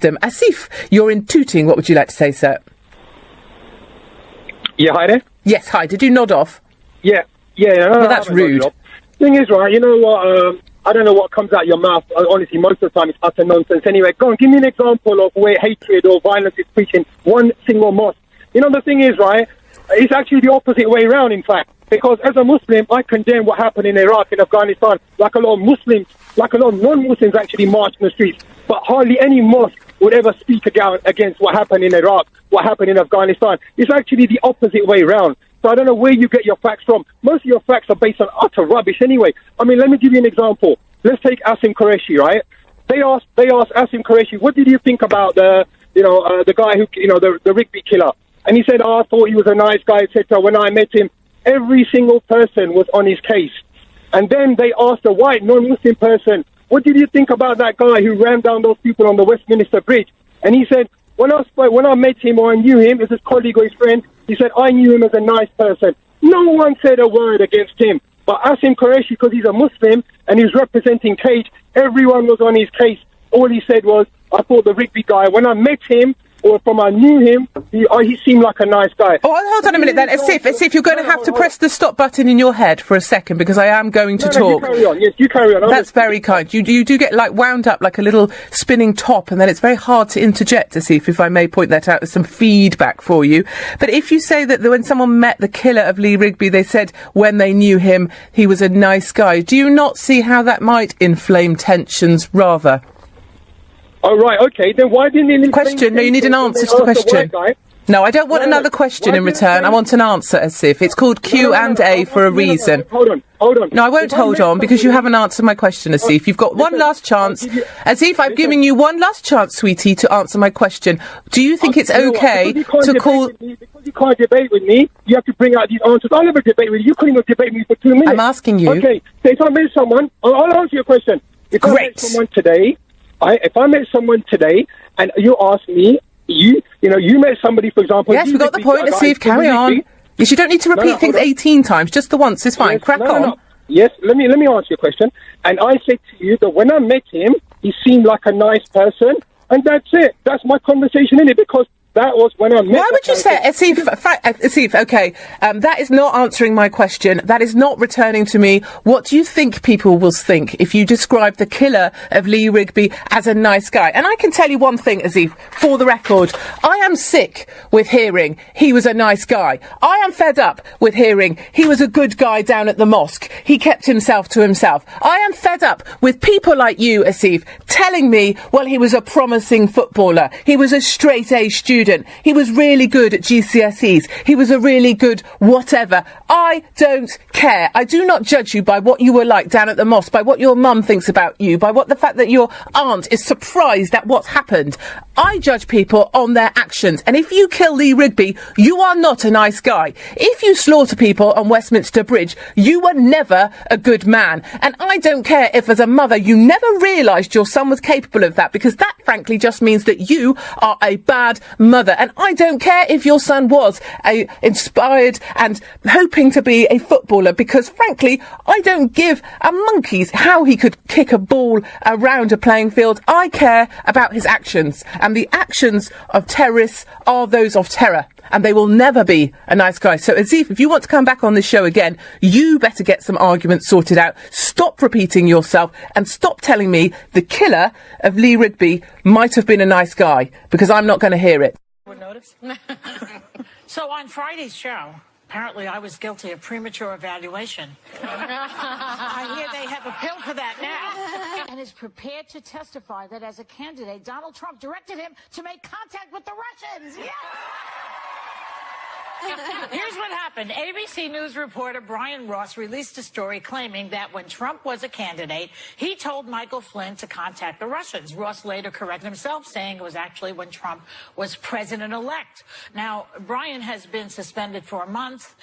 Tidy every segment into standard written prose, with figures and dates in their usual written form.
system. Asif, you're in Tooting. What would you like to say, sir? Yeah, hi there. Yes, hi. Did you nod off? Yeah. Well, that's rude. Thing is, right, you know what, I don't know what comes out your mouth. Honestly, most of the time it's utter nonsense. Anyway, go on, give me an example of where hatred or violence is preaching one single mosque. You know, the thing is, right, it's actually the opposite way around, in fact. Because as a Muslim, I condemn what happened in Iraq and Afghanistan. Like a lot of Muslims, like a lot of non-Muslims actually march in the streets. But hardly any mosque would ever speak against what happened in Iraq, what happened in Afghanistan. It's actually the opposite way around. So I don't know where you get your facts from. Most of your facts are based on utter rubbish anyway. I mean, let me give you an example. Let's take Asim Qureshi, right? They asked Asim Qureshi, what did you think about the guy who, the Rigby killer? And he said, I thought he was a nice guy, etc. When I met him, every single person was on his case. And then they asked a white non-Muslim person, what did you think about that guy who ran down those people on the Westminster Bridge? And he said, when I met him or I knew him as his colleague or his friend, he said, I knew him as a nice person. No one said a word against him. But Asim Qureshi, because he's a Muslim and he's representing Cage, everyone was on his case. All he said was, I thought the Rigby guy, when I met him, or from I knew him, he seemed like a nice guy. Oh, hold on a minute then. Asif, you're going to have to press the stop button in your head for a second, because I am going to talk. You carry on. Yes, you carry on. That's very kind. You do get, like, wound up like a little spinning top, and then it's very hard to interject, Asif, if I may point that out. There's some feedback for you. But if you say that when someone met the killer of Lee Rigby, they said when they knew him, he was a nice guy, do you not see how that might inflame tensions rather? Oh, right, okay. Then why didn't he... Question. No, you need an answer to the question. No, I don't want another question in return. I want an answer, Asif. It's called Q&A for a reason. Hold on. No, I won't hold on, because you haven't answered my question, Asif. You've got one last chance. Asif, I'm giving you one last chance, sweetie, to answer my question. Do you think it's okay to call... Because you can't debate with me, you have to bring out these answers. I'll never debate with you. You couldn't even debate me for 2 minutes. I'm asking you. Okay, so if I met someone... I'll answer your question. If I met someone today... If I met someone today and you ask me, you met somebody, for example... Yes, we got the point, Asif, carry on. Yes, you don't need to repeat things 18 times, just the once is fine. Yes, crack on. No. Yes, let me answer your question. And I said to you that when I met him, he seemed like a nice person, and that's it. That's my conversation in it, because that was when I met... Why would you say... Asif, okay, that is not answering my question. That is not returning to me. What do you think people will think if you describe the killer of Lee Rigby as a nice guy? And I can tell you one thing, Asif, for the record. I am sick with hearing he was a nice guy. I am fed up with hearing he was a good guy down at the mosque. He kept himself to himself. I am fed up with people like you, Asif, telling me, well, he was a promising footballer. He was a straight-A student. He was really good at GCSEs. He was a really good whatever. I don't care. I do not judge you by what you were like down at the mosque, by what your mum thinks about you, by the fact that your aunt is surprised at what's happened. I judge people on their actions. And if you kill Lee Rigby, you are not a nice guy. If you slaughter people on Westminster Bridge, you were never a good man. And I don't care if as a mother you never realised your son was capable of that, because that frankly just means that you are a bad mother. And I don't care if your son was inspired and hoping to be a footballer, because frankly I don't give a monkey's how he could kick a ball around a playing field. I care about his actions, and the actions of terrorists are those of terror, and they will never be a nice guy. So Asif, if you want to come back on this show again, you better get some arguments sorted out. Stop repeating yourself and stop telling me the killer of Lee Rigby might have been a nice guy, because I'm not going to hear it. So on Friday's show, apparently I was guilty of premature evaluation. I hear they have a pill for that now. And is prepared to testify that as a candidate, Donald Trump directed him to make contact with the Russians. Yeah! Here's what happened. ABC News reporter Brian Ross released a story claiming that when Trump was a candidate, he told Michael Flynn to contact the Russians. Ross later corrected himself, saying it was actually when Trump was president-elect. Now, Brian has been suspended for a month.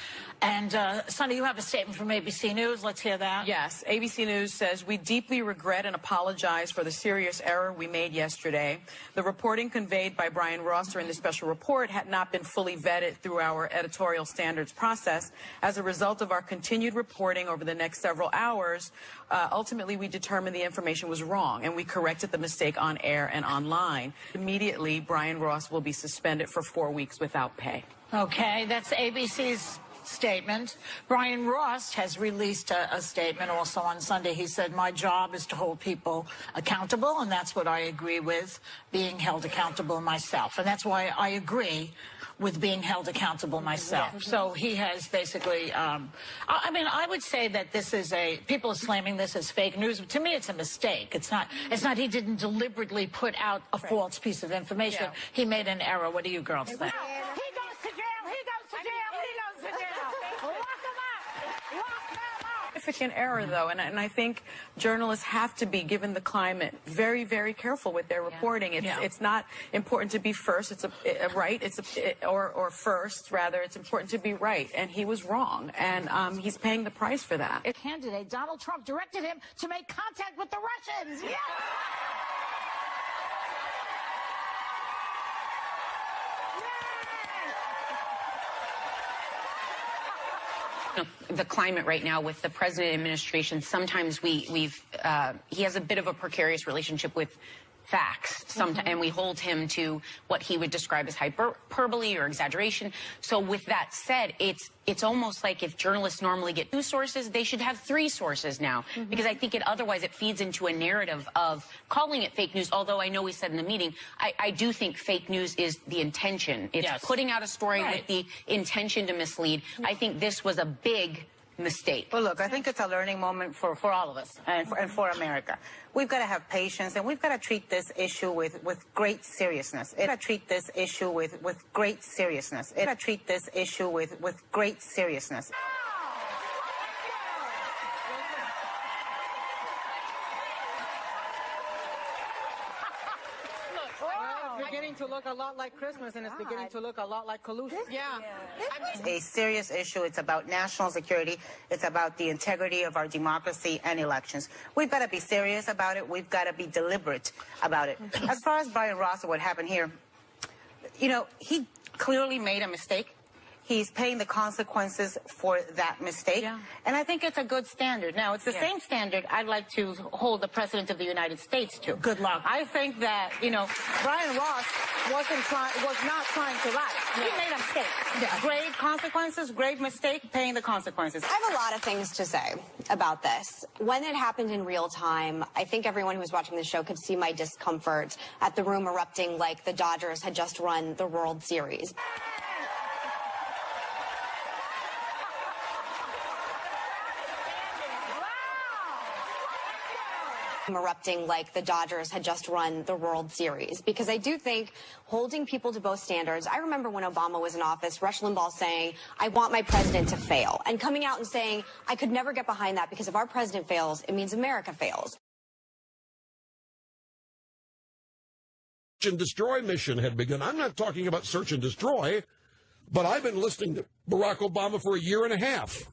And, Sonny, you have a statement from ABC News. Let's hear that. Yes. ABC News says, we deeply regret and apologize for the serious error we made yesterday. The reporting conveyed by Brian Ross during the special report had not been fully vetted through our editorial standards process. As a result of our continued reporting over the next several hours, ultimately we determined the information was wrong, and we corrected the mistake on air and online. Immediately, Brian Ross will be suspended for 4 weeks without pay. Okay, that's ABC's statement. Brian Ross has released a statement also on Sunday. He said, my job is to hold people accountable, and that's what I agree with, being held accountable myself. And that's why I agree with being held accountable myself. So he has basically, I mean, I would say that this is people are slamming this as fake news. To me, it's a mistake. It's not, he didn't deliberately put out a false piece of information. Yeah. He made an error. What do you girls think? He goes to jail, he goes to jail, he goes to jail. Lock him up. Lock him up. Significant error, though, and I think journalists have to be, given the climate, very, very careful with their reporting. It's not important to be first. It's right. Or first, rather. It's important to be right, and he was wrong, and he's paying the price for that. Candidate Donald Trump directed him to make contact with the Russians. Yeah. The climate right now with the president administration, sometimes he has a bit of a precarious relationship with facts, and we hold him to what he would describe as hyperbole or exaggeration. So with that said, it's almost like if journalists normally get 2 sources, they should have 3 sources now, because I think otherwise it feeds into a narrative of calling it fake news. Although I know we said in the meeting, I do think fake news is the intention. It's putting out a story with the intention to mislead. I think this was a big mistake. Well, look, I think it's a learning moment for all of us and for America. We've got to have patience, and we've got to treat this issue with great seriousness. We've got to treat this issue with great seriousness. We've got to treat this issue with great seriousness. Beginning to look a lot like Christmas, and it's beginning to look a lot like collusion. Yeah. It's a serious issue. It's about national security. It's about the integrity of our democracy and elections. We've got to be serious about it. We've got to be deliberate about it. As far as Brian Ross and what happened here, you know, he clearly made a mistake. He's paying the consequences for that mistake. Yeah. And I think it's a good standard. Now, it's the same standard I'd like to hold the President of the United States to. Good luck. I think that, you know, Brian Ross was not trying to lie. Yeah. He made a mistake. Yeah. Grave consequences, grave mistake, paying the consequences. I have a lot of things to say about this. When it happened in real time, I think everyone who was watching the show could see my discomfort at the room erupting like the Dodgers had just won the World Series. Erupting like the Dodgers had just won the World Series, because I do think holding people to both standards. I remember when Obama was in office, Rush Limbaugh saying, I want my president to fail, and coming out and saying, I could never get behind that, because if our president fails, it means America fails. Search and destroy mission had begun. I'm not talking about search and destroy, but I've been listening to Barack Obama for a year and a half.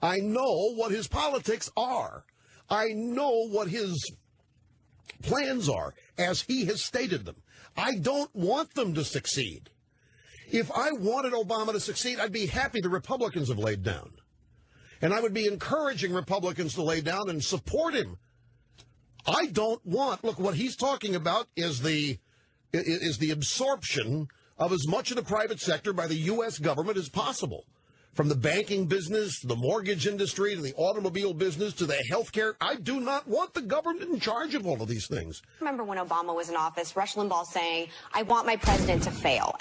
I know what his politics are. I know what his plans are, as he has stated them. I don't want them to succeed. If I wanted Obama to succeed, I'd be happy the Republicans have laid down. And I would be encouraging Republicans to lay down and support him. I don't want, look, what he's talking about is the absorption of as much of the private sector by the U.S. government as possible. From the banking business, to the mortgage industry, to the automobile business, to the healthcare. I do not want the government in charge of all of these things. Remember when Obama was in office, Rush Limbaugh saying, I want my president to fail.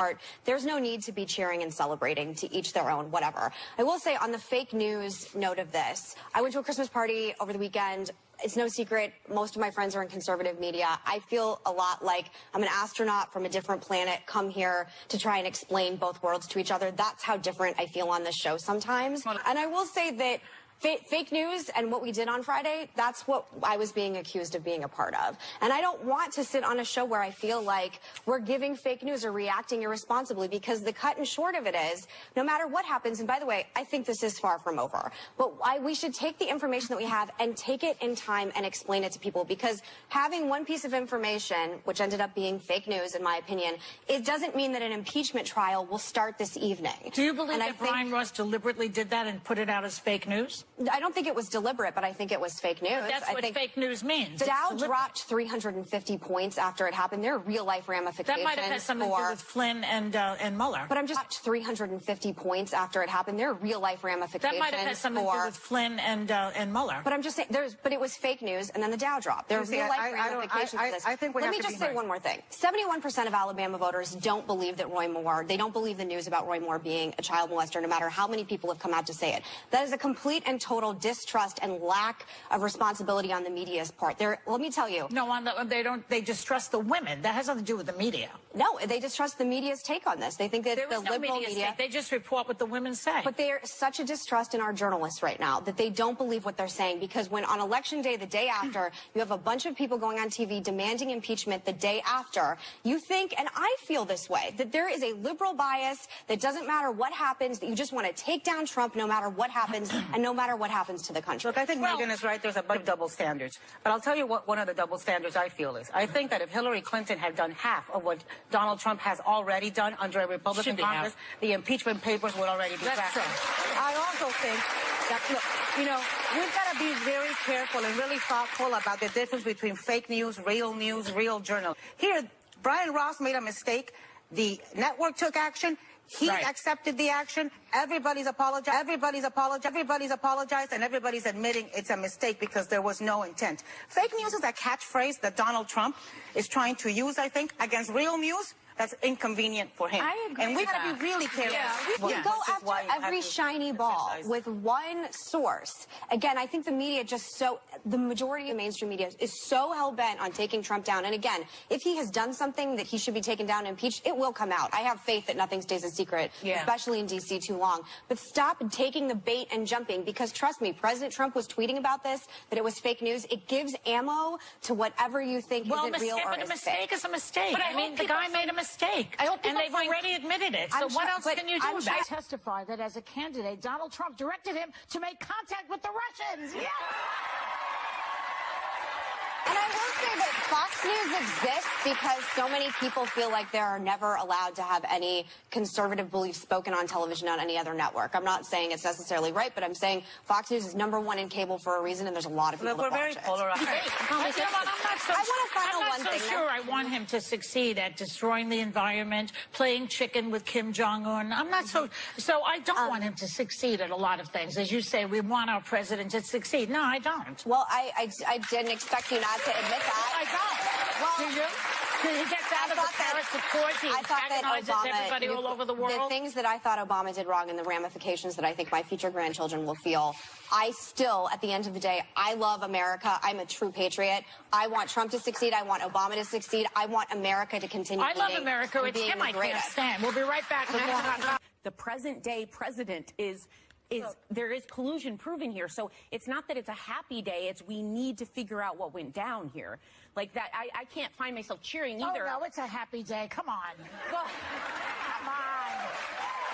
There's no need to be cheering and celebrating, to each their own, whatever. I will say on the fake news note of this, I went to a Christmas party over the weekend. It's no secret, most of my friends are in conservative media. I feel a lot like I'm an astronaut from a different planet, come here to try and explain both worlds to each other. That's how different I feel on this show sometimes. And I will say that Fake news and what we did on Friday, that's what I was being accused of being a part of. And I don't want to sit on a show where I feel like we're giving fake news or reacting irresponsibly, because the cut and short of it is, no matter what happens, and by the way, I think this is far from over, but we should take the information that we have and take it in time and explain it to people, because having one piece of information, which ended up being fake news, in my opinion, it doesn't mean that an impeachment trial will start this evening. Do you believe that Brian Ross deliberately did that and put it out as fake news? I don't think it was deliberate, but I think it was fake news. But that's what fake news means. The Dow dropped 350 points after it happened. There are real-life ramifications. That might have had something to do with Flynn and Mueller. But I'm just 350 points after it happened. There are real-life ramifications. That might have had something to do with Flynn and Mueller. But I'm just saying, but it was fake news, and then the Dow dropped. There are real-life ramifications to this. I think Let me just say one more thing. 71% of Alabama voters don't believe that they don't believe the news about Roy Moore being a child molester, no matter how many people have come out to say it. That is a complete and total distrust and lack of responsibility on the media's part. Let me tell you. No, they distrust the women. That has nothing to do with the media. No, they distrust the media's take on this. They think that the liberal media. They just report what the women say. But there's such a distrust in our journalists right now that they don't believe what they're saying, because when on election day, the day after, you have a bunch of people going on TV demanding impeachment the day after, you think, and I feel this way, that there is a liberal bias that doesn't matter what happens, that you just want to take down Trump no matter what happens and no matter what happens to the country. Look, I think Megan is right. There's a bunch of double standards. But I'll tell you what one of the double standards I feel is. I think that if Hillary Clinton had done half of what Donald Trump has already done under a Republican Congress, the impeachment papers would already be That's true. I also think that, look, we've got to be very careful and really thoughtful about the difference between fake news, real journalism. Here, Brian Ross made a mistake. The network took action. He accepted the action. Everybody's apologized, and everybody's admitting it's a mistake because there was no intent. Fake news is a catchphrase that Donald Trump is trying to use, I think, against real news. That's inconvenient for him. I agree. And we got to be really careful. We go after every shiny ball with one source. Again, I think the media the majority of mainstream media is so hell-bent on taking Trump down. And again, if he has done something that he should be taken down and impeached, it will come out. I have faith that nothing stays a secret, especially in D.C. too long. But stop taking the bait and jumping, because trust me, President Trump was tweeting about this, that it was fake news. It gives ammo to whatever you think isn't real or is fake. But a mistake is a mistake. But I mean, the guy made a mistake. And they've already admitted it. So what else can you do about it? Testify that as a candidate, Donald Trump directed him to make contact with the Russians. Yeah. And I will say that Fox News exists because so many people feel like they're never allowed to have any conservative beliefs spoken on television on any other network. I'm not saying it's necessarily right, but I'm saying Fox News is #1 in cable for a reason, and there's a lot of people that watch it. Polarized. I'm not so sure I want him to succeed at destroying the environment, playing chicken with Kim Jong-un. I'm not so I don't want him to succeed at a lot of things. As you say, we want our president to succeed. No, I don't. Well, I didn't expect you not to admit that. I don't. Well, do you? He gets out of the Paris Accords. He antagonizes everybody all over the world. The things that I thought Obama did wrong and the ramifications that I think my future grandchildren will feel, I still, at the end of the day, I love America. I'm a true patriot. I want Trump to succeed. I want Obama to succeed. I want America to continue I love America. It's him I can't stand. We'll be right back. The present-day president there is collusion proven here. So it's not that it's a happy day. It's we need to figure out what went down here. Like that, I can't find myself cheering either. Oh, no, it's a happy day. Come on. Well, come on.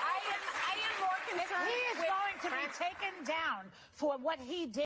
I am more concerned. He is going to be taken down for what he did.